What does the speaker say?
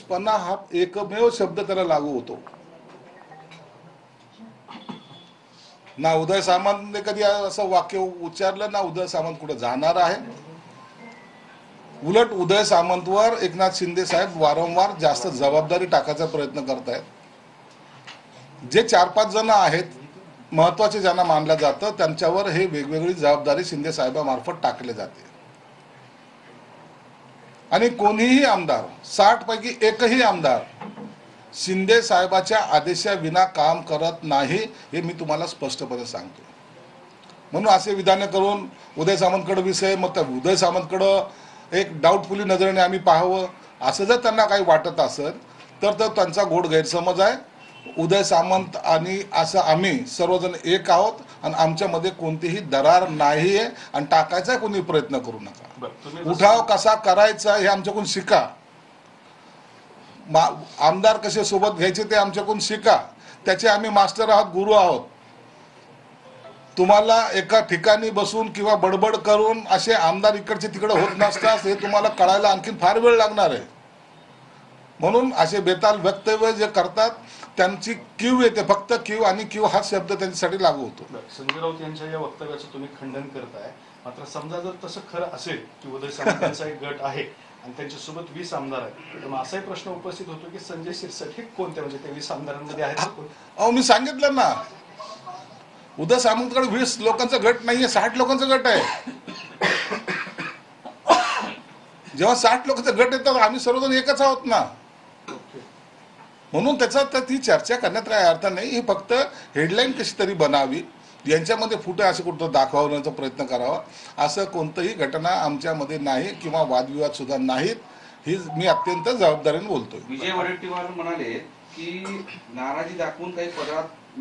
माणूसपणा हा एकमेव शब्द त्याला लागू होतो। ना उदय सामंतने कधी असं वाक्य उच्चारलं, ना उदय सामंत कुठे जाणार आहे। उलट उदय सामंतवर एकनाथ शिंदे साहेब वारंवार जास्त जबाबदारी टाकायचा प्रयत्न करतायत। जे 4-5 जण आहेत महत्वाचे ज्यांना मानलं जातं त्यांच्यावर हे वेगवेगळी जबाबदारी शिंदे साहेबांमार्फत टाकले जाते आणि कोणीही आमदार 60 पैकी एकही आमदार शिंदे साहेबाच्या आदेशाविना काम करत नाही, हे मी तुम्हाला स्पष्टपणे सांगतो। म्हणून असे विधान करून उदय सामंतकडे विषय, मग त्या उदय सामंतकडे एक डाऊटफुली नजरेने आम्ही पाहावं असं जर त्यांना काही वाटत असेल तर त्यांचा गोड गैरसमज आहे। उदय सामंत आणि असं आम्ही सर्वजण एक आहोत आणि आमच्यामध्ये कोणतीही दरार नाही आहे आणि टाकायचा कोणी प्रयत्न करू नका। उठाव कसा करायचा हे आमच्याकडून शिका, आमदार कसे सोबत घ्यायचे ते आमच्याकडून शिका, त्याचे आम्ही मास्टर आहोत, गुरु आहोत। तुम्हाला एका ठिकाणी बसून किंवा बडबड करून असे आमदार इकडचे तिकडे होत नसतात हे तुम्हाला कळायला आणखीन फार वेळ लागणार आहे। म्हणून असे बेताल वक्तव्य जे करतात त्यांची क्यू येते, फक्त क्यू आणि क्यू हा शब्द त्यांच्यासाठी लागू होतो। संजय राऊत यांच्या या वक्तव्याचं तुम्ही खंडन करताय, मात्र समजा जर तसं खरं असेल की उदय सामंतांचा एक गट आहे आणि त्यांच्यासोबत 20 आमदार आहेत, तर मग असाही प्रश्न उपस्थित होतो की संजय शिरसाट हे कोणते, म्हणजे ते 20 आमदारांमध्ये आहेत? अहो मी सांगितलं ना, उदय सामंतकडे 20 लोकांचा गट नाहीये, 60 लोकांचा गट आहे। जेव्हा 60 लोकांचा गट येतात आम्ही सर्वजण एकच आहोत ना, म्हणून त्याचा ती चर्चा करण्यात काही अर्थ नाही। ही फक्त हेडलाईन कशी तरी बनावी, यांच्यामध्ये फुटे असे कुठं दाखवण्याचा प्रयत्न करावा, असं कोणतंही घटना आमच्यामध्ये नाही किंवा वादविवाद सुद्धा नाहीत, ही मी अत्यंत जबाबदारीने बोलतोय। विजय वडेट्टीवार म्हणाले की नाराजी दाखवून काही पदार्थ